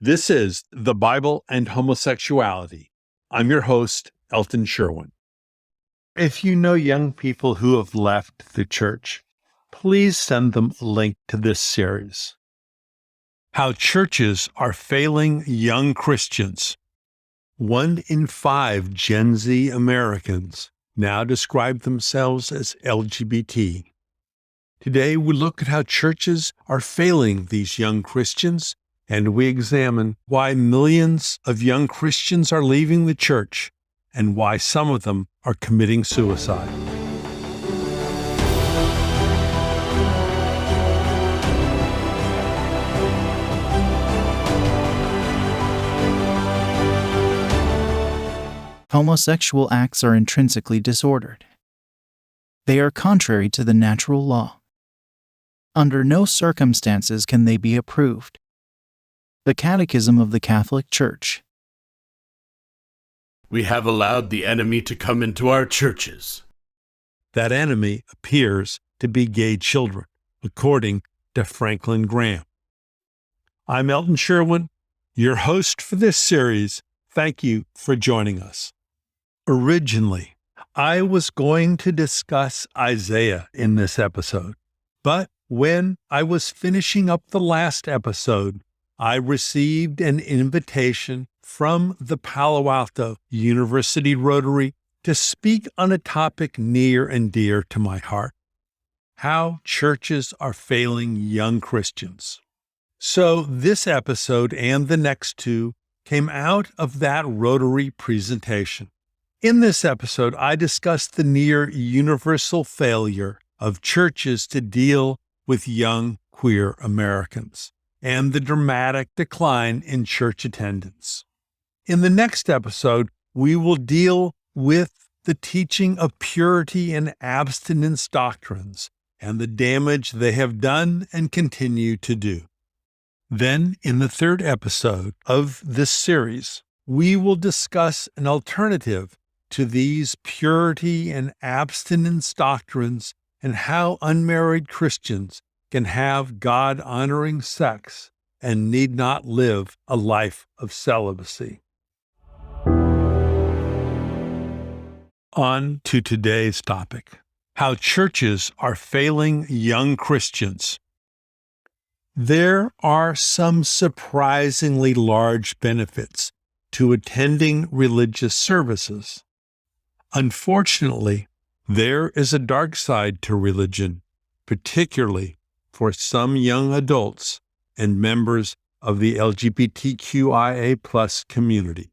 This is The Bible and Homosexuality. I'm your host, Elton Sherwin. If you know young people who have left the church, please send them a link to this series. How churches are failing young Christians. 1 in 5 Gen Z Americans now describe themselves as LGBT. Today, we look at how churches are failing these young Christians, and we examine why millions of young Christians are leaving the church and why some of them are committing suicide. Homosexual acts are intrinsically disordered. They are contrary to the natural law. Under no circumstances can they be approved. The Catechism of the Catholic Church. We have allowed the enemy to come into our churches. That enemy appears to be gay children, according to Franklin Graham. I'm Elton Sherwin, your host for this series. Thank you for joining us. Originally, I was going to discuss Isaiah in this episode, but when I was finishing up the last episode, I received an invitation from the Palo Alto University Rotary to speak on a topic near and dear to my heart: how churches are failing young Christians. So this episode and the next two came out of that Rotary presentation. In this episode, I discussed the near universal failure of churches to deal with young queer Americans and the dramatic decline in church attendance. In the next episode, we will deal with the teaching of purity and abstinence doctrines and the damage they have done and continue to do. Then, in the third episode of this series, we will discuss an alternative to these purity and abstinence doctrines and how unmarried Christians can have God-honoring sex and need not live a life of celibacy. On to today's topic: how churches are failing young Christians. There are some surprisingly large benefits to attending religious services. Unfortunately, there is a dark side to religion, particularly for some young adults and members of the LGBTQIA+ community.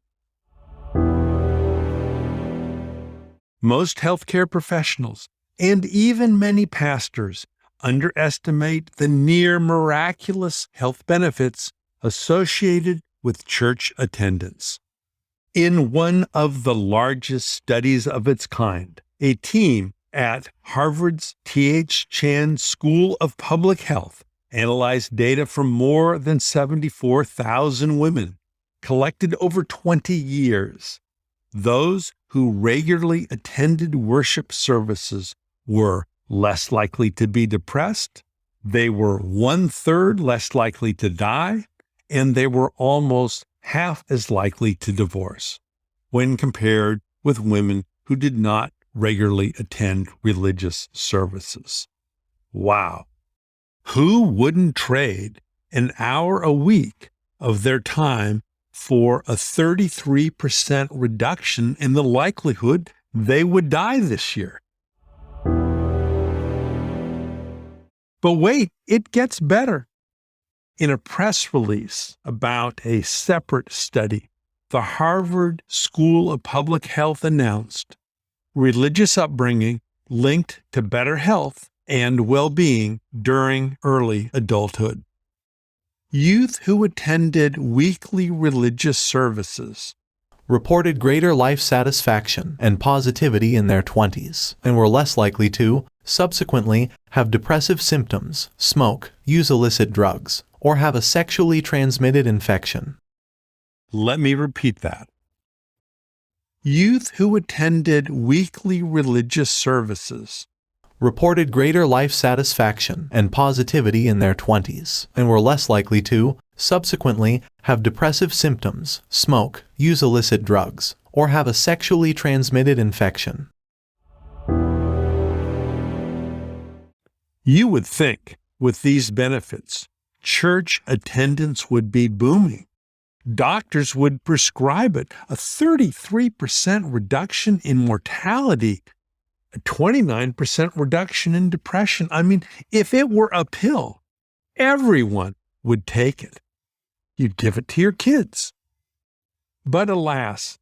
Most healthcare professionals and even many pastors underestimate the near miraculous health benefits associated with church attendance. In one of the largest studies of its kind, a team at Harvard's T.H. Chan School of Public Health analyzed data from more than 74,000 women collected over 20 years. Those who regularly attended worship services were less likely to be depressed, they were 1/3 less likely to die, and they were almost half as likely to divorce when compared with women who did not regularly attend religious services. Wow. Who wouldn't trade an hour a week of their time for a 33% reduction in the likelihood they would die this year? But wait, it gets better. In a press release about a separate study, the Harvard School of Public Health announced religious upbringing linked to better health and well-being during early adulthood. Youth who attended weekly religious services reported greater life satisfaction and positivity in their 20s and were less likely to, subsequently, have depressive symptoms, smoke, use illicit drugs, or have a sexually transmitted infection. Let me repeat that. Youth who attended weekly religious services reported greater life satisfaction and positivity in their 20s and were less likely to, subsequently, have depressive symptoms, smoke, use illicit drugs, or have a sexually transmitted infection. You would think, with these benefits, church attendance would be booming. Doctors would prescribe it. A 33% reduction in mortality, a 29% reduction in depression. I mean, if it were a pill, everyone would take it. You'd give it to your kids. But alas,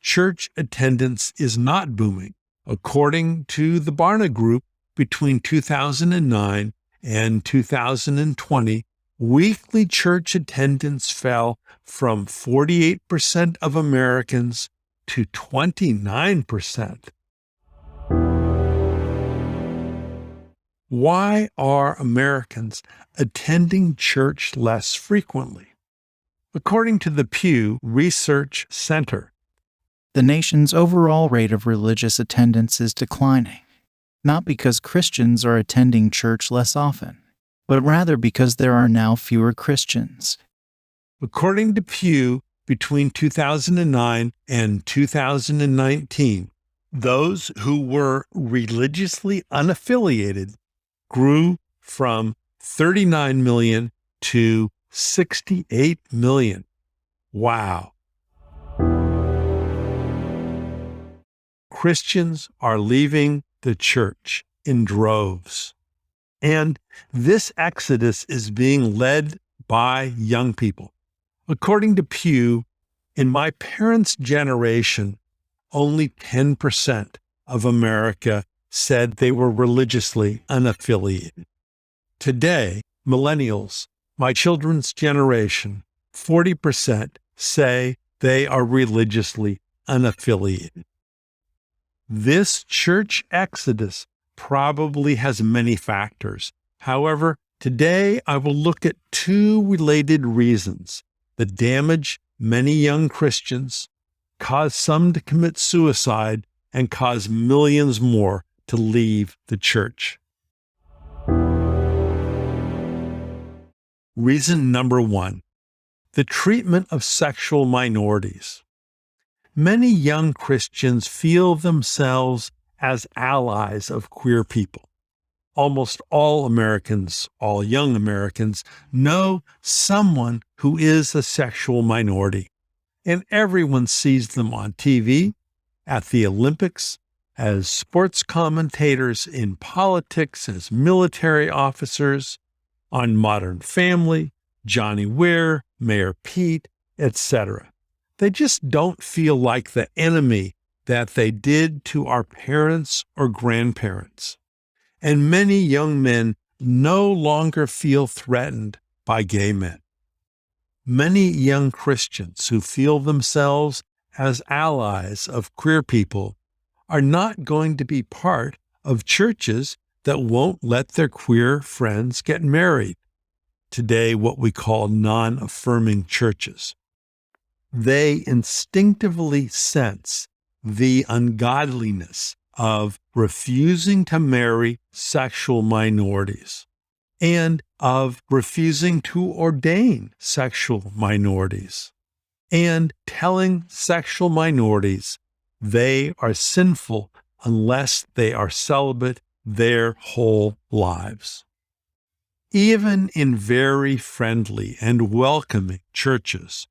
church attendance is not booming. According to the Barna Group, between 2009 and 2020, weekly church attendance fell from 48% of Americans to 29%. Why are Americans attending church less frequently? According to the Pew Research Center, the nation's overall rate of religious attendance is declining, not because Christians are attending church less often, but rather because there are now fewer Christians. According to Pew, between 2009 and 2019, those who were religiously unaffiliated grew from 39 million to 68 million. Wow. Christians are leaving the church in droves. And this exodus is being led by young people. According to Pew, in my parents' generation, only 10% of America said they were religiously unaffiliated. Today, millennials, my children's generation, 40% say they are religiously unaffiliated. This church exodus probably has many factors. However, today I will look at two related reasons that damage many young Christians, cause some to commit suicide, and cause millions more to leave the church. Reason number one, the treatment of sexual minorities. Many young Christians feel themselves as allies of queer people. Almost all Americans, all young Americans, know someone who is a sexual minority, and everyone sees them on TV, at the Olympics, as sports commentators, in politics, as military officers, on Modern Family, Johnny Weir, Mayor Pete, etc. They just don't feel like the enemy that they did to our parents or grandparents. And many young men no longer feel threatened by gay men. Many young Christians who feel themselves as allies of queer people are not going to be part of churches that won't let their queer friends get married. Today, what we call non-affirming churches. They instinctively sense the ungodliness of refusing to marry sexual minorities and of refusing to ordain sexual minorities and telling sexual minorities they are sinful unless they are celibate their whole lives. Even in very friendly and welcoming churches,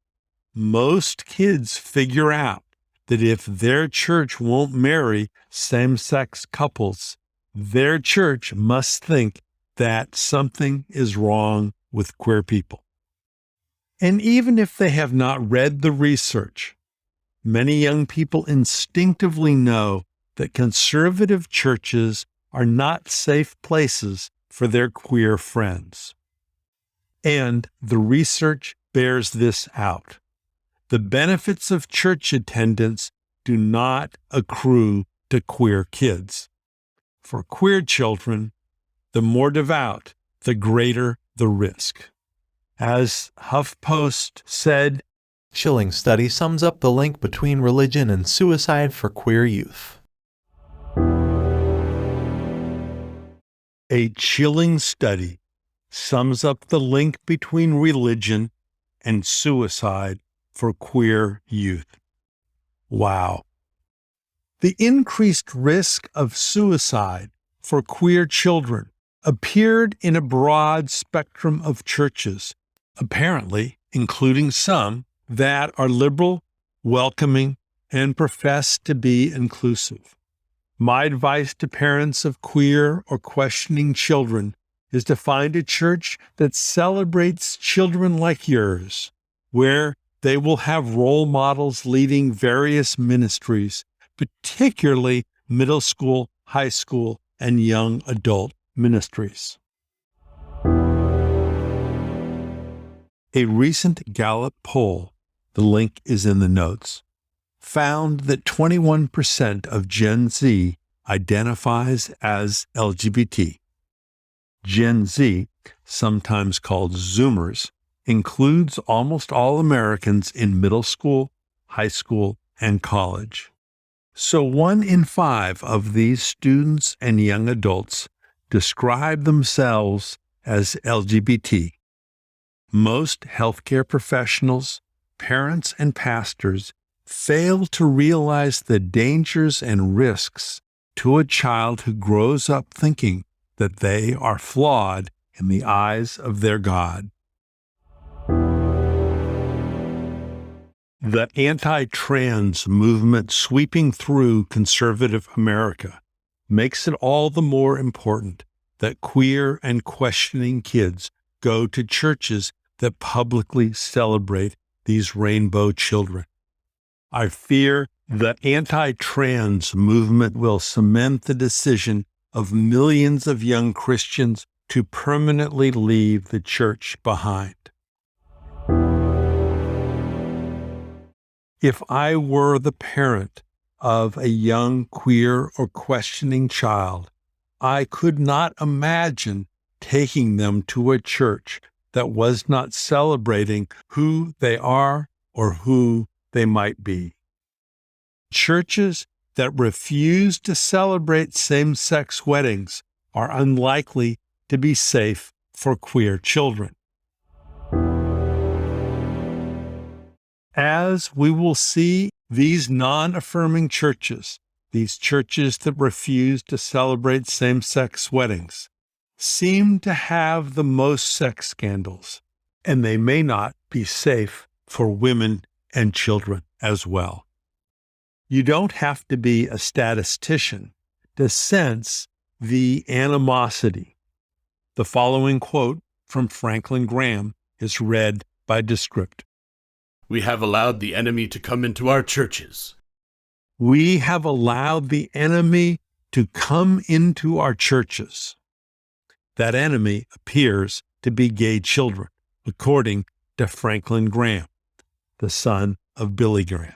most kids figure out that if their church won't marry same-sex couples, their church must think that something is wrong with queer people. And even if they have not read the research, many young people instinctively know that conservative churches are not safe places for their queer friends. And the research bears this out. The benefits of church attendance do not accrue to queer kids. For queer children, the more devout, the greater the risk. As HuffPost said, Chilling study sums up the link between religion and suicide for queer youth. A chilling study sums up the link between religion and suicide for queer youth. Wow. The increased risk of suicide for queer children appeared in a broad spectrum of churches, apparently including some that are liberal, welcoming, and profess to be inclusive. My advice to parents of queer or questioning children is to find a church that celebrates children like yours, where they will have role models leading various ministries, particularly middle school, high school, and young adult ministries. A recent Gallup poll, the link is in the notes, found that 21% of Gen Z identifies as LGBT. Gen Z, sometimes called Zoomers, includes almost all Americans in middle school, high school, and college. So 1 in 5 of these students and young adults describe themselves as LGBT. Most healthcare professionals, parents, and pastors fail to realize the dangers and risks to a child who grows up thinking that they are flawed in the eyes of their God. The anti-trans movement sweeping through conservative America makes it all the more important that queer and questioning kids go to churches that publicly celebrate these rainbow children. I fear the anti-trans movement will cement the decision of millions of young Christians to permanently leave the church behind. If I were the parent of a young queer or questioning child, I could not imagine taking them to a church that was not celebrating who they are or who they might be. Churches that refuse to celebrate same-sex weddings are unlikely to be safe for queer children. As we will see, these non-affirming churches, these churches that refuse to celebrate same-sex weddings, seem to have the most sex scandals, and they may not be safe for women and children as well. You don't have to be a statistician to sense the animosity. The following quote from Franklin Graham is read by Descript. We have allowed the enemy to come into our churches. We have allowed the enemy to come into our churches. That enemy appears to be gay children, according to Franklin Graham, the son of Billy Graham.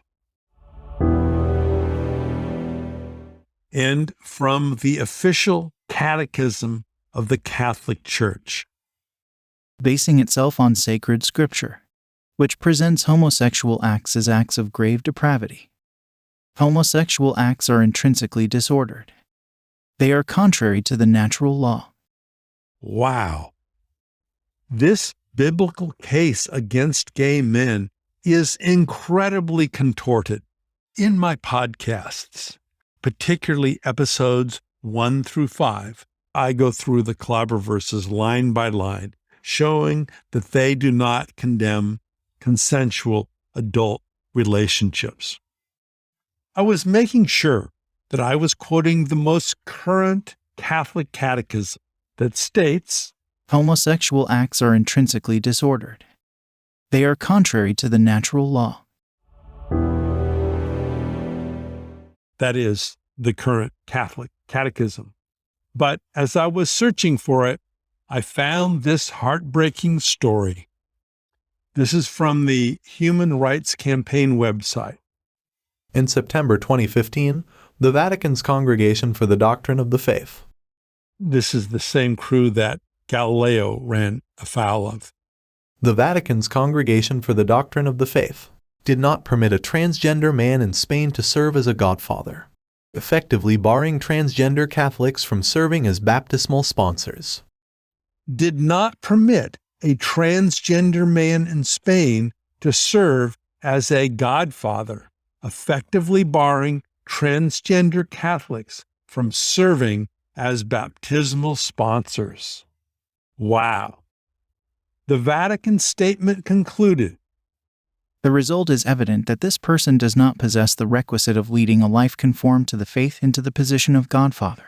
And from the official Catechism of the Catholic Church. Basing itself on sacred scripture, which presents homosexual acts as acts of grave depravity. Homosexual acts are intrinsically disordered. They are contrary to the natural law. Wow. This biblical case against gay men is incredibly contorted. In my podcasts, particularly episodes 1 through 5, I go through the clobber verses line by line, showing that they do not condemn consensual adult relationships. I was making sure that I was quoting the most current Catholic catechism that states, Homosexual acts are intrinsically disordered. They are contrary to the natural law. That is the current Catholic catechism. But as I was searching for it, I found this heartbreaking story. This is from the Human Rights Campaign website. In September 2015, the Vatican's Congregation for the Doctrine of the Faith. This is the same crew that Galileo ran afoul of. The Vatican's Congregation for the Doctrine of the Faith did not permit a transgender man in Spain to serve as a godfather. effectively barring transgender Catholics from serving as baptismal sponsors. Did not permit a transgender man in Spain to serve as a godfather, effectively barring transgender Catholics from serving as baptismal sponsors. Wow. The Vatican statement concluded, The result is evident that this person does not possess the requisite of leading a life conformed to the faith into the position of godfather,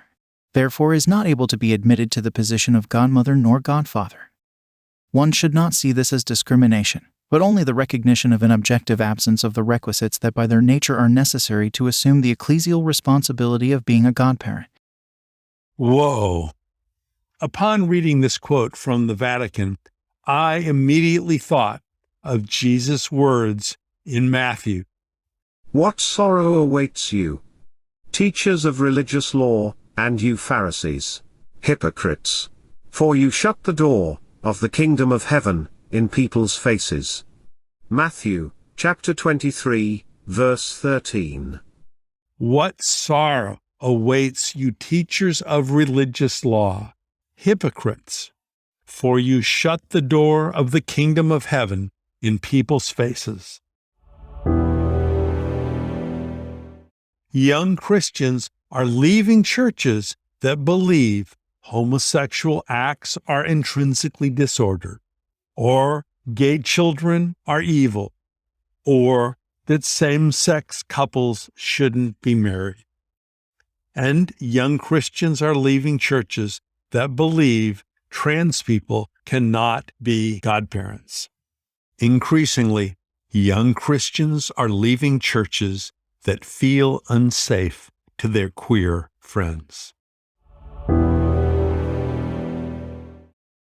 therefore is not able to be admitted to the position of godmother nor godfather. One should not see this as discrimination, but only the recognition of an objective absence of the requisites that by their nature are necessary to assume the ecclesial responsibility of being a godparent. whoa. Upon reading this quote from the Vatican, I immediately thought of Jesus' words in Matthew. What sorrow awaits you, teachers of religious law, and you Pharisees, hypocrites! For you shut the door of the kingdom of heaven in people's faces. Matthew, chapter 23, verse 13. What sorrow awaits you teachers of religious law, hypocrites! For you shut the door of the kingdom of heaven in people's faces. Young Christians are leaving churches that believe homosexual acts are intrinsically disordered, or gay children are evil, or that same-sex couples shouldn't be married. And young Christians are leaving churches that believe trans people cannot be godparents. Increasingly, young Christians are leaving churches that feel unsafe to their queer friends.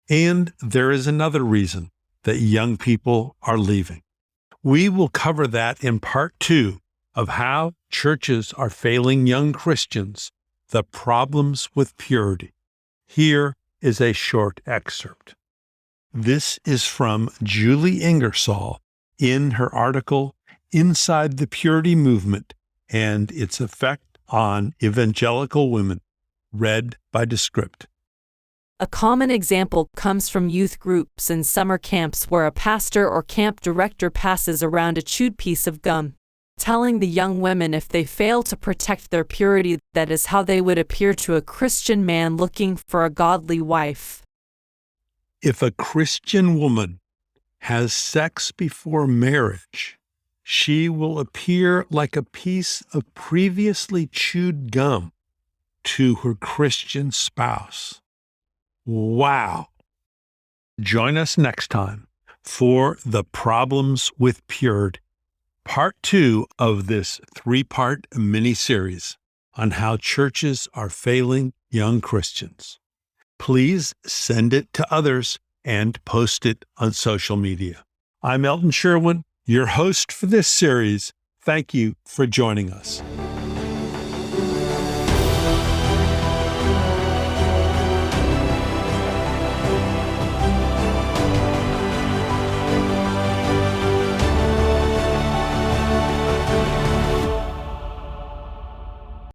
And there is another reason that young people are leaving. We will cover that in part 2 of how churches are failing young Christians, the problems with purity. Here is a short excerpt. This is from Julie Ingersoll in her article, Inside the Purity Movement and Its Effect on Evangelical Women, read by Descript. A common example comes from youth groups and summer camps where a pastor or camp director passes around a chewed piece of gum, telling the young women if they fail to protect their purity, that is how they would appear to a Christian man looking for a godly wife. If a Christian woman has sex before marriage, she will appear like a piece of previously chewed gum to her Christian spouse. Wow! Join us next time for The Problems with Purity, part 2 of this 3-part mini-series on how churches are failing young Christians. Please send it to others and post it on social media. I'm Elton Sherwin, your host for this series. Thank you for joining us.